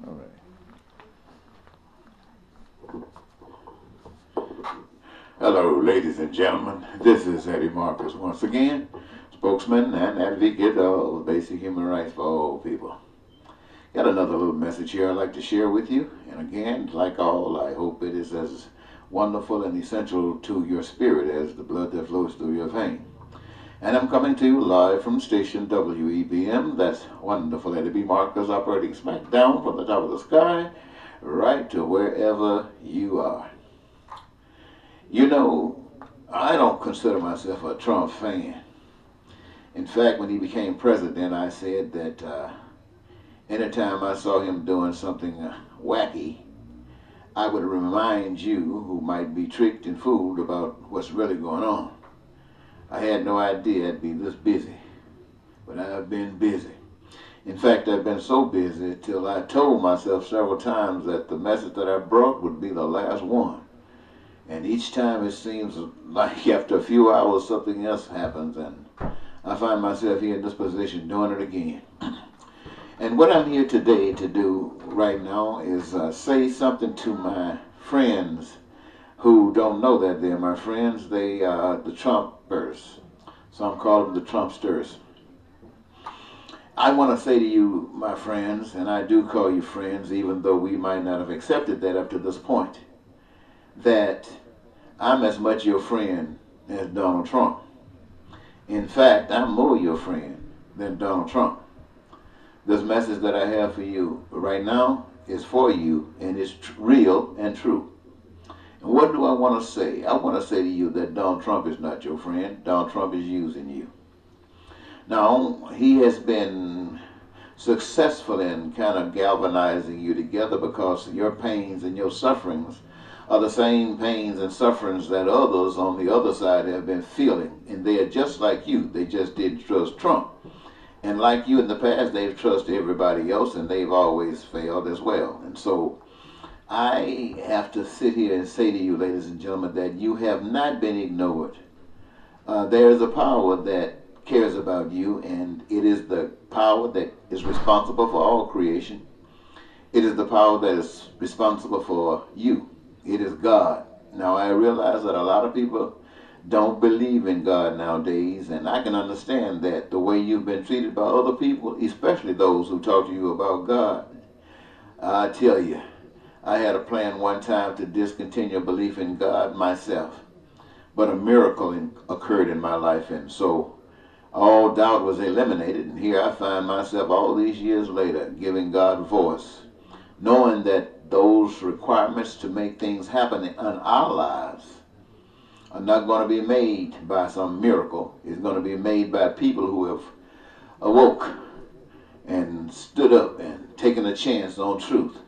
All right. Hello, ladies and gentlemen. This is Eddie Marcus once again, spokesman and advocate of basic human rights for all people. Got another little message here I'd like to share with you. And again, like all, I hope it is as wonderful and essential to your spirit as the blood that flows through your vein. And I'm coming to you live from station WEBM. That's wonderful Eddie B. Marcus operating smack down from the top of the sky right to wherever you are. You know, I don't consider myself a Trump fan. In fact, when he became president, I said that anytime I saw him doing something wacky, I would remind you who might be tricked and fooled about what's really going on. I had no idea I'd be this busy, but I've been busy. In fact, I've been so busy till I told myself several times that the message that I brought would be the last one. And each time it seems like after a few hours something else happens and I find myself here in this position doing it again. And what I'm here today to do right now is say something to my friends who don't know that they're my friends. They are the Trumpers. Some call them the Trumpsters. I want to say to you, my friends, and I do call you friends, even though we might not have accepted that up to this point, that I'm as much your friend as Donald Trump. In fact, I'm more your friend than Donald Trump. This message that I have for you right now is for you, and it's real and true. And what do I want to say? I want to say to you that Donald Trump is not your friend. Donald Trump is using you. Now, he has been successful in kind of galvanizing you together because your pains and your sufferings are the same pains and sufferings that others on the other side have been feeling. And they are just like you. They just didn't trust Trump. And like you in the past, they've trusted everybody else, and they've always failed as well. And so I have to sit here and say to you, ladies and gentlemen, that you have not been ignored. There is a power that cares about you, and it is the power that is responsible for all creation. It is the power that is responsible for you. It is God. Now, I realize that a lot of people don't believe in God nowadays, and I can understand that the way you've been treated by other people, especially those who talk to you about God. I tell you, I had a plan one time to discontinue belief in God myself, but a miracle occurred in my life, and so all doubt was eliminated, and here I find myself all these years later giving God voice, knowing that those requirements to make things happen in our lives are not going to be made by some miracle. It's going to be made by people who have awoke and stood up and taken a chance on truth.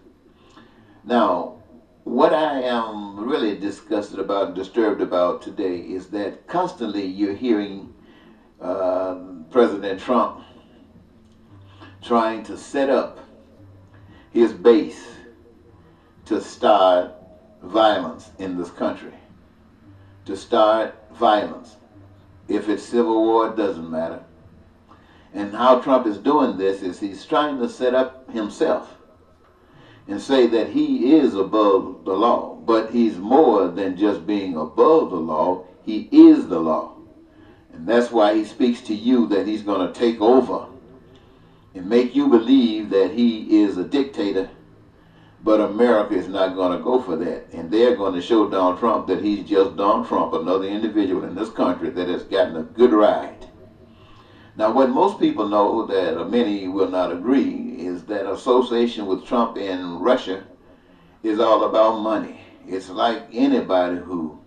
Now, what I am really disgusted about and disturbed about today is that constantly you're hearing President Trump trying to set up his base to start violence in this country. To start violence. If it's civil war, it doesn't matter. And how Trump is doing this is he's trying to set up himself and say that he is above the law. But he's more than just being above the law. He is the law. And that's why he speaks to you that he's going to take over and make you believe that he is a dictator. But America is not going to go for that. And they're going to show Donald Trump that he's just Donald Trump, another individual in this country that has gotten a good ride. Now, what most people know, that many will not agree, is that association with Trump in Russia is all about money. It's like anybody who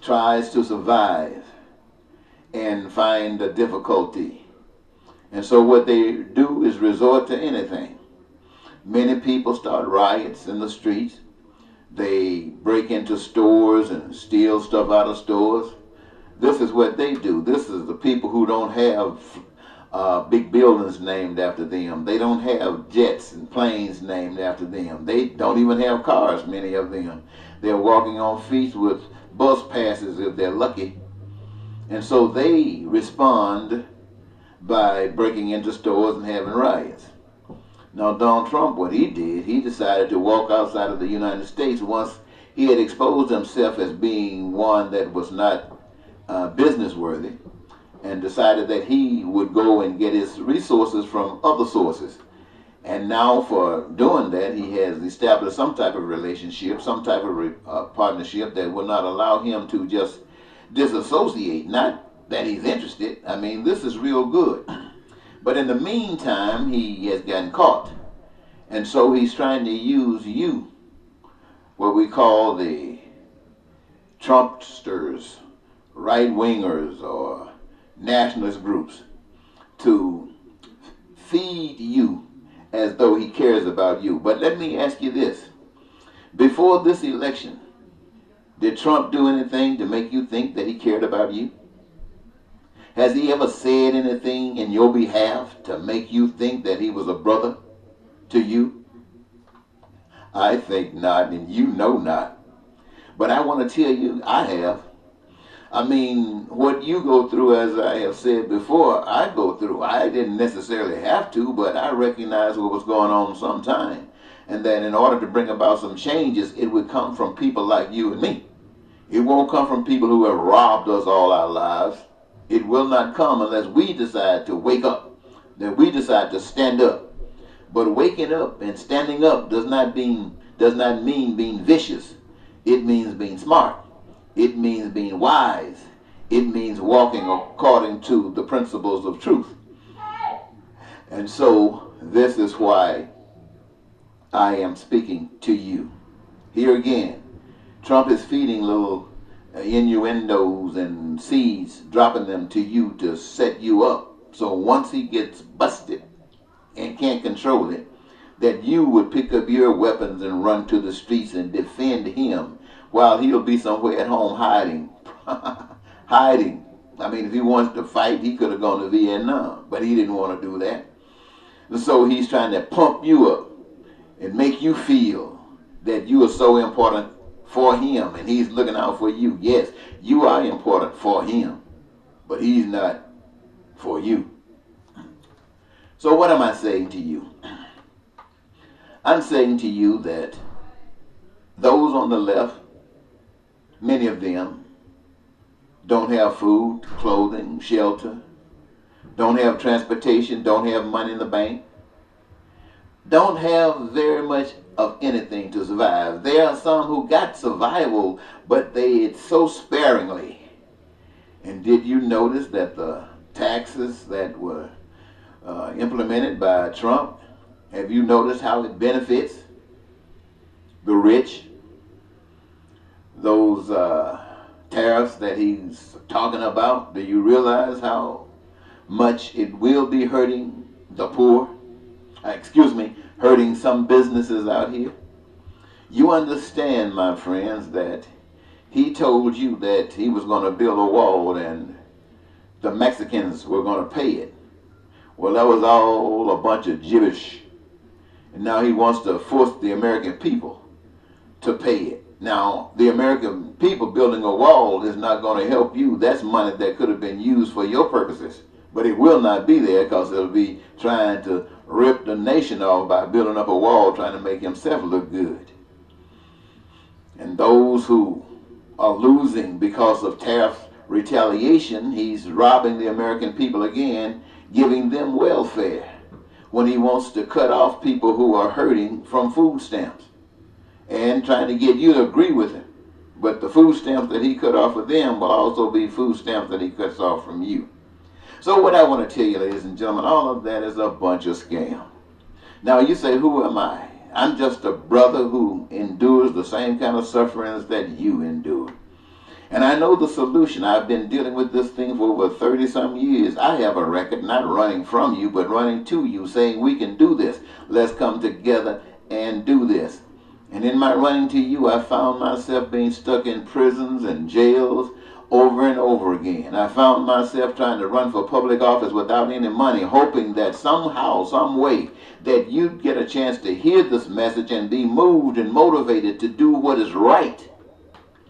tries to survive and find a difficulty. And so what they do is resort to anything. Many people start riots in the streets. They break into stores and steal stuff out of stores. This is what they do. This is the people who don't have big buildings named after them. They don't have jets and planes named after them. They don't even have cars, many of them. They're walking on feet with bus passes if they're lucky. And so they respond by breaking into stores and having riots. Now, Donald Trump, what he did, he decided to walk outside of the United States once he had exposed himself as being one that was not business worthy, and decided that he would go and get his resources from other sources. And now, for doing that, he has established some type of relationship, some type of partnership that will not allow him to just disassociate. Not that he's interested. I mean, this is real good. But in the meantime, he has gotten caught. And so he's trying to use you, what we call the Trumpsters, right-wingers, or nationalist groups, to feed you as though he cares about you. But let me ask you this. Before this election, did Trump do anything to make you think that he cared about you? Has he ever said anything in your behalf to make you think that he was a brother to you? I think not, and you know not. But I want to tell you, I have. I mean, what you go through, as I have said before, I go through. I didn't necessarily have to, but I recognized what was going on sometime. And that in order to bring about some changes, it would come from people like you and me. It won't come from people who have robbed us all our lives. It will not come unless we decide to wake up, that we decide to stand up. But waking up and standing up does not mean being vicious. It means being smart. It means being wise. It means walking according to the principles of truth. And so this is why I am speaking to you. Here again, Trump is feeding little innuendos and seeds, dropping them to you to set you up. So once he gets busted and can't control it, that you would pick up your weapons and run to the streets and defend him while he'll be somewhere at home hiding. Hiding. I mean, if he wants to fight, he could have gone to Vietnam, but he didn't want to do that. And so he's trying to pump you up and make you feel that you are so important for him, and he's looking out for you. Yes, you are important for him, but he's not for you. So what am I saying to you? I'm saying to you that those on the left, many of them don't have food, clothing, shelter, don't have transportation, don't have money in the bank, don't have very much of anything to survive. There are some who got survival, but it's so sparingly. And did you notice that the taxes that were implemented by Trump, have you noticed how it benefits the rich? Those tariffs that he's talking about, do you realize how much it will be hurting the poor? Hurting some businesses out here? You understand, my friends, that he told you that he was going to build a wall and the Mexicans were going to pay it. Well, that was all a bunch of gibberish. And now he wants to force the American people to pay it. Now, the American people building a wall is not going to help you. That's money that could have been used for your purposes. But it will not be there because it'll be trying to rip the nation off by building up a wall, trying to make himself look good. And those who are losing because of tariff retaliation, he's robbing the American people again, giving them welfare when he wants to cut off people who are hurting from food stamps and trying to get you to agree with him. But the food stamps that he cut off of them will also be food stamps that he cuts off from you. So what I want to tell you, ladies and gentlemen, all of that is a bunch of scam. Now you say, who am I? I'm just a brother who endures the same kind of sufferings that you endure. And I know the solution. I've been dealing with this thing for over 30-some years. I have a record, not running from you, but running to you, saying we can do this. Let's come together and do this. And in my running to you, I found myself being stuck in prisons and jails over and over again. I found myself trying to run for public office without any money, hoping that somehow, some way, that you'd get a chance to hear this message and be moved and motivated to do what is right.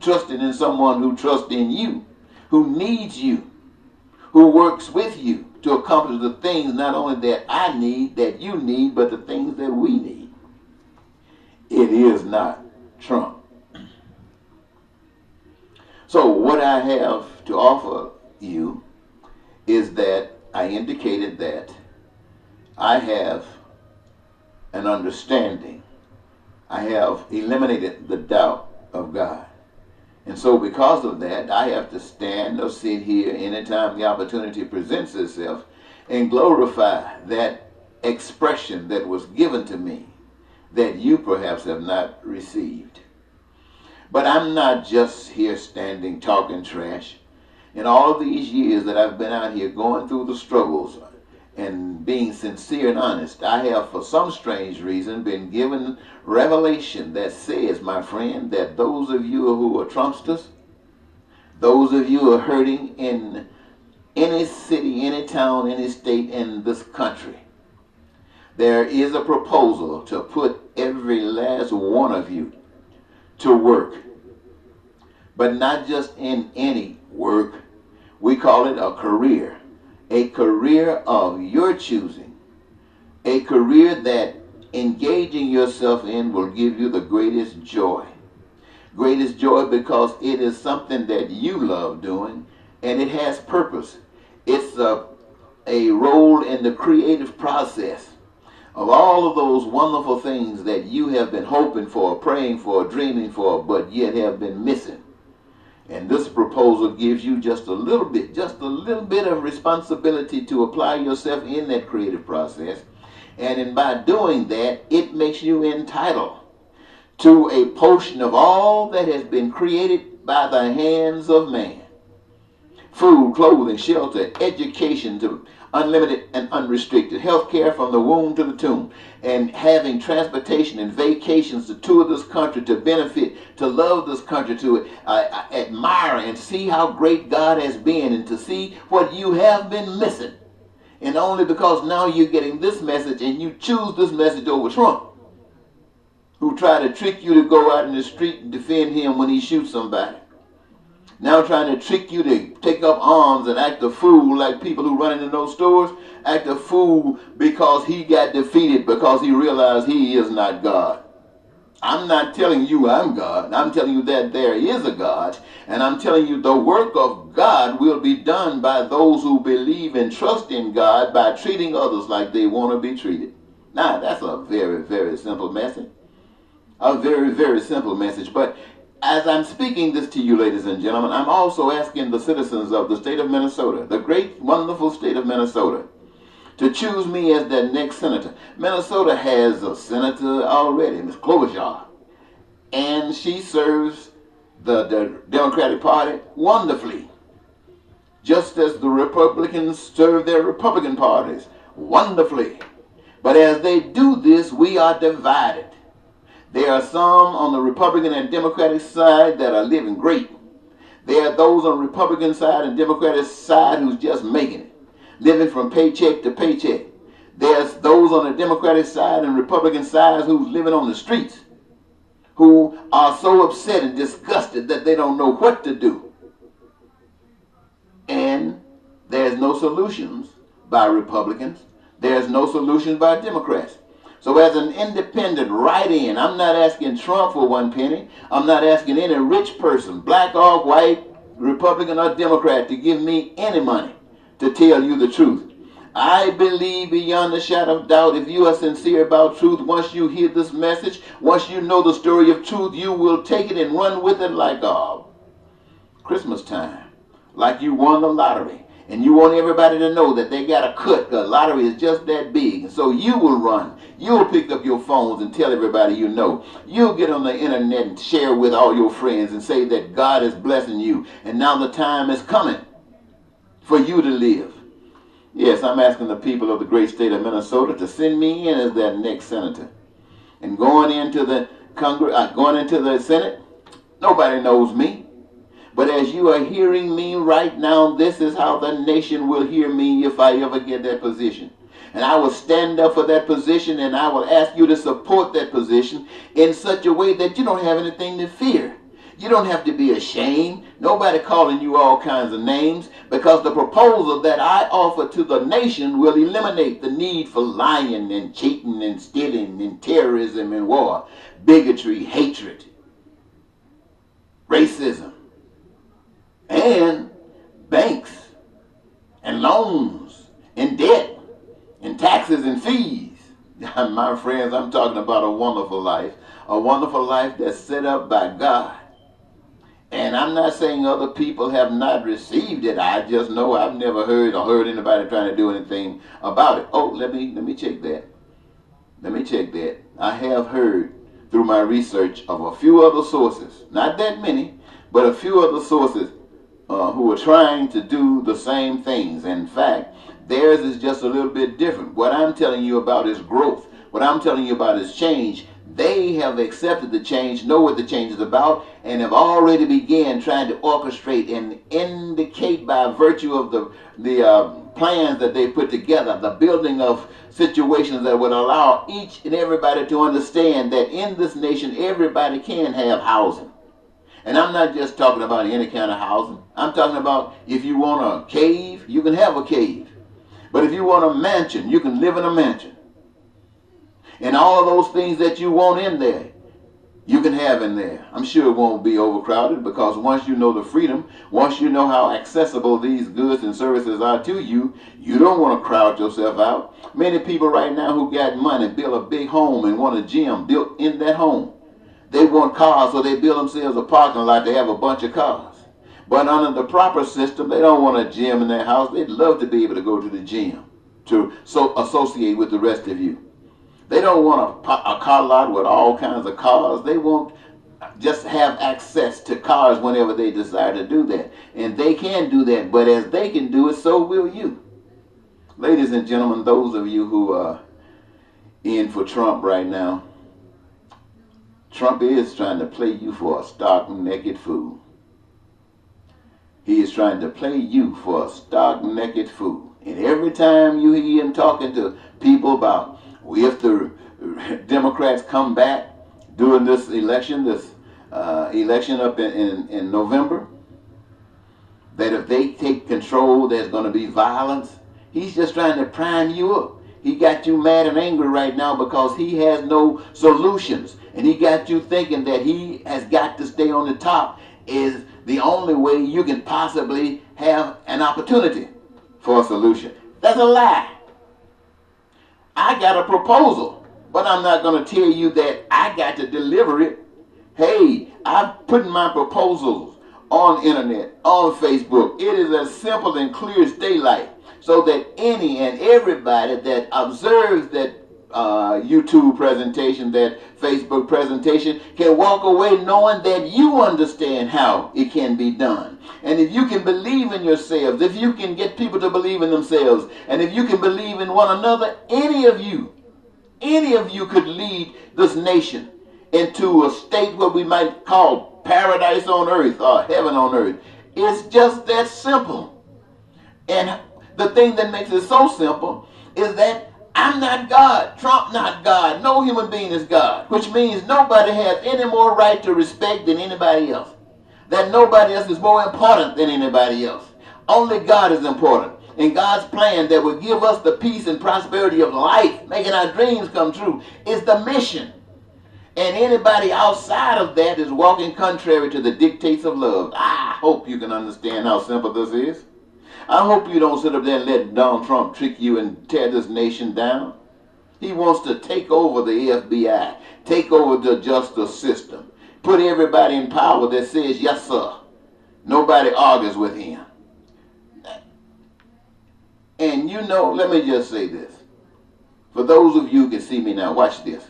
Trusting in someone who trusts in you, who needs you, who works with you to accomplish the things not only that I need, that you need, but the things that we need. It is not Trump. So what I have to offer you is that I indicated that I have an understanding. I have eliminated the doubt of God. And so because of that, I have to stand or sit here anytime the opportunity presents itself and glorify that expression that was given to me that you perhaps have not received. But I'm not just here standing talking trash. In all of these years that I've been out here going through the struggles and being sincere and honest, I have, for some strange reason, been given revelation that says, my friend, that those of you who are Trumpsters, those of you who are hurting in any city, any town, any state in this country, there is a proposal to put every last one of you to work. But not just in any work. We call it a career. A career of your choosing. A career that engaging yourself in will give you the greatest joy. Greatest joy because it is something that you love doing and it has purpose. It's a role in the creative process of all of those wonderful things that you have been hoping for, praying for, dreaming for, but yet have been missing. And this proposal gives you just a little bit of responsibility to apply yourself in that creative process. And by doing that, it makes you entitled to a portion of all that has been created by the hands of man. Food, clothing, shelter, education to unlimited and unrestricted, health care from the womb to the tomb, and having transportation and vacations to tour this country, to benefit, to love this country, to admire and see how great God has been, and to see what you have been missing. And only because now you're getting this message and you choose this message over Trump, who tried to trick you to go out in the street and defend him when he shoots somebody. Now trying to trick you to take up arms and act a fool like people who run into those stores, act a fool because he got defeated, because he realized he is not God. I'm not telling you I'm God. I'm telling you that there is a God. And I'm telling you the work of God will be done by those who believe and trust in God by treating others like they want to be treated. Now, that's a very, very simple message. A very, very simple message. But as I'm speaking this to you, ladies and gentlemen, I'm also asking the citizens of the state of Minnesota, the great, wonderful state of Minnesota, to choose me as their next senator. Minnesota has a senator already, Ms. Klobuchar, and she serves the Democratic Party wonderfully, just as the Republicans serve their Republican parties wonderfully. But as they do this, we are divided. There are some on the Republican and Democratic side that are living great. There are those on the Republican side and Democratic side who's just making it, living from paycheck to paycheck. There's those on the Democratic side and Republican side who's living on the streets, who are so upset and disgusted that they don't know what to do. And there's no solutions by Republicans. There's no solutions by Democrats. So as an independent write-in, I'm not asking Trump for one penny. I'm not asking any rich person, black or white, Republican or Democrat, to give me any money to tell you the truth. I believe beyond a shadow of doubt, if you are sincere about truth, once you hear this message, once you know the story of truth, you will take it and run with it like Christmas time, like you won the lottery. And you want everybody to know that they got a cut, because lottery is just that big. And so you will run. You'll pick up your phones and tell everybody you know. You'll get on the internet and share with all your friends and say that God is blessing you. And now the time is coming for you to live. Yes, I'm asking the people of the great state of Minnesota to send me in as their next senator. And going into the Senate, nobody knows me. But as you are hearing me right now, this is how the nation will hear me if I ever get that position. And I will stand up for that position, and I will ask you to support that position in such a way that you don't have anything to fear. You don't have to be ashamed. Nobody calling you all kinds of names, because the proposal that I offer to the nation will eliminate the need for lying and cheating and stealing and terrorism and war, bigotry, hatred, racism, and banks and loans and debt and taxes and fees. My friends, I'm talking about a wonderful life that's set up by God. And I'm not saying other people have not received it. I just know I've never heard anybody trying to do anything about it. Oh, let me check that. Let me check that. I have heard through my research of a few other sources, not that many, but a few other sources who are trying to do the same things. In fact, theirs is just a little bit different. What I'm telling you about is growth. What I'm telling you about is change. They have accepted the change, know what the change is about, and have already began trying to orchestrate and indicate by virtue of the plans that they put together, the building of situations that would allow each and everybody to understand that in this nation, everybody can have housing. And I'm not just talking about any kind of housing. I'm talking about if you want a cave, you can have a cave. But if you want a mansion, you can live in a mansion. And all of those things that you want in there, you can have in there. I'm sure it won't be overcrowded, because once you know the freedom, once you know how accessible these goods and services are to you, you don't want to crowd yourself out. Many people right now who got money build a big home and want a gym built in that home. They want cars, so they build themselves a parking lot to have a bunch of cars. But under the proper system, they don't want a gym in their house. They'd love to be able to go to the gym to associate with the rest of you. They don't want a car lot with all kinds of cars. They want just have access to cars whenever they desire to do that. And they can do that, but as they can do it, so will you. Ladies and gentlemen, those of you who are in for Trump right now, Trump is trying to play you for a stark naked fool. He is trying to play you for a stark naked fool. And every time you hear him talking to people about if the Democrats come back during this election up in November, that if they take control, there's going to be violence. He's just trying to prime you up. He got you mad and angry right now because he has no solutions. And he got you thinking that he has got to stay on the top is the only way you can possibly have an opportunity for a solution. That's a lie. I got a proposal, but I'm not going to tell you that I got to deliver it. Hey, I'm putting my proposals on internet, on Facebook. It is as simple and clear as daylight, so that any and everybody that observes that YouTube presentation, that Facebook presentation, can walk away knowing that you understand how it can be done. And if you can believe in yourselves, if you can get people to believe in themselves, and if you can believe in one another, any of you could lead this nation into a state what we might call paradise on earth or heaven on earth. It's just that simple. And the thing that makes it so simple is that I'm not God, Trump not God, no human being is God, which means nobody has any more right to respect than anybody else. That nobody else is more important than anybody else. Only God is important. And God's plan that will give us the peace and prosperity of life, making our dreams come true, is the mission. And anybody outside of that is walking contrary to the dictates of love. I hope you can understand how simple this is. I hope you don't sit up there and let Donald Trump trick you and tear this nation down. He wants to take over the FBI, take over the justice system, put everybody in power that says, yes, sir. Nobody argues with him. And you know, let me just say this. For those of you who can see me now, watch this.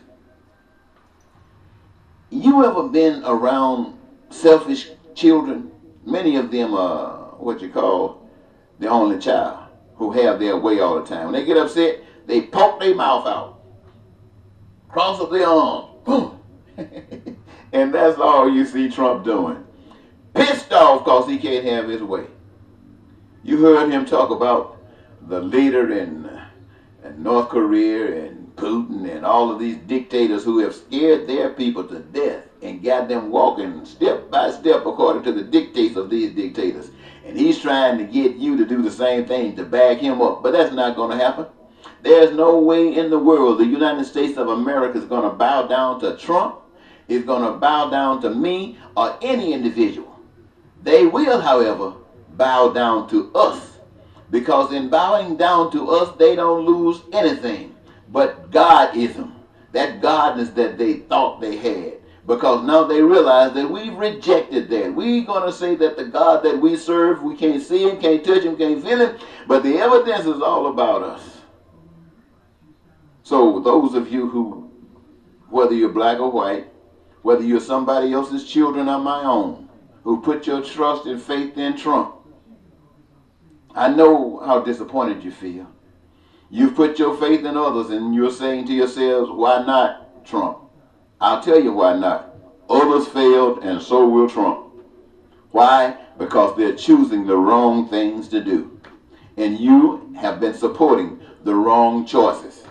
You ever been around selfish children? Many of them are what you call the only child, who have their way all the time. When they get upset, they poke their mouth out, cross up their arms, boom. And that's all you see Trump doing. Pissed off because he can't have his way. You heard him talk about the leader in North Korea and Putin and all of these dictators who have scared their people to death and got them walking step by step according to the dictates of these dictators. And he's trying to get you to do the same thing, to back him up. But that's not going to happen. There's no way in the world the United States of America is going to bow down to Trump, is going to bow down to me, or any individual. They will, however, bow down to us. Because in bowing down to us, they don't lose anything but Godism. That godness that they thought they had. Because now they realize that we've rejected that. We're going to say that the God that we serve, we can't see him, can't touch him, can't feel him, but the evidence is all about us. So those of you who, whether you're black or white, whether you're somebody else's children or my own, who put your trust and faith in Trump, I know how disappointed you feel. You've put your faith in others and you're saying to yourselves, why not Trump? I'll tell you why not. Others failed and so will Trump. Why? Because they're choosing the wrong things to do. And you have been supporting the wrong choices.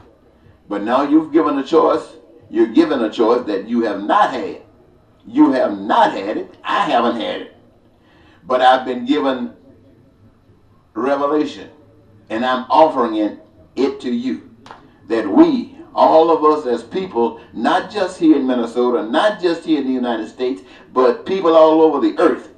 But now you've given a choice. You're given a choice that you have not had. You have not had it. I haven't had it. But I've been given revelation. And I'm offering it to you. That we, all of us as people, not just here in Minnesota, not just here in the United States, but people all over the earth.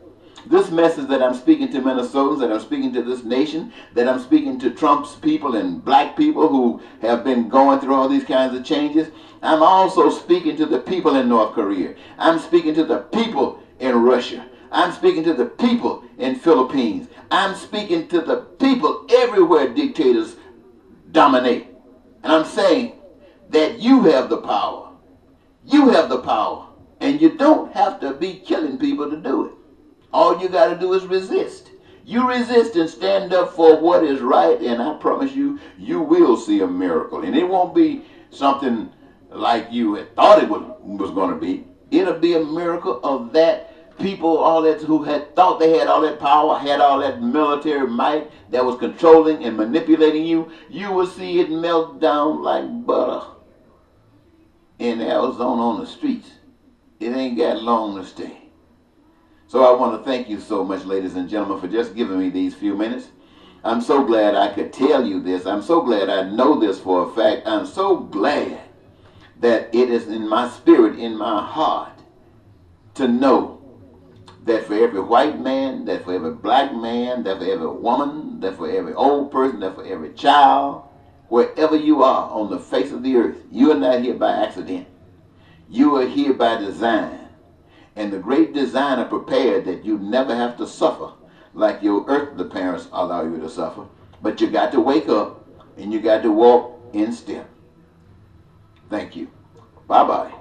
This message that I'm speaking to Minnesotans, that I'm speaking to this nation, that I'm speaking to Trump's people and black people who have been going through all these kinds of changes, I'm also speaking to the people in North Korea. I'm speaking to the people in Russia. I'm speaking to the people in Philippines. I'm speaking to the people everywhere dictators dominate. And I'm saying that you have the power. You have the power. And you don't have to be killing people to do it. All you got to do is resist. You resist and stand up for what is right, and I promise you, you will see a miracle. And it won't be something like you had thought it was going to be. It'll be a miracle of that people, all that who had thought they had all that power, had all that military might that was controlling and manipulating you. You will see it melt down like butter in Arizona on the streets. It ain't got long to stay. So I want to thank you so much, ladies and gentlemen, for just giving me these few minutes. I'm so glad I could tell you this. I'm so glad I know this for a fact. I'm so glad that it is in my spirit, in my heart, to know that for every white man, that for every black man, that for every woman, that for every old person, that for every child, wherever you are on the face of the earth, you are not here by accident. You are here by design. And the great designer prepared that you never have to suffer like your earthly parents allow you to suffer. But you got to wake up and you got to walk in step. Thank you. Bye-bye.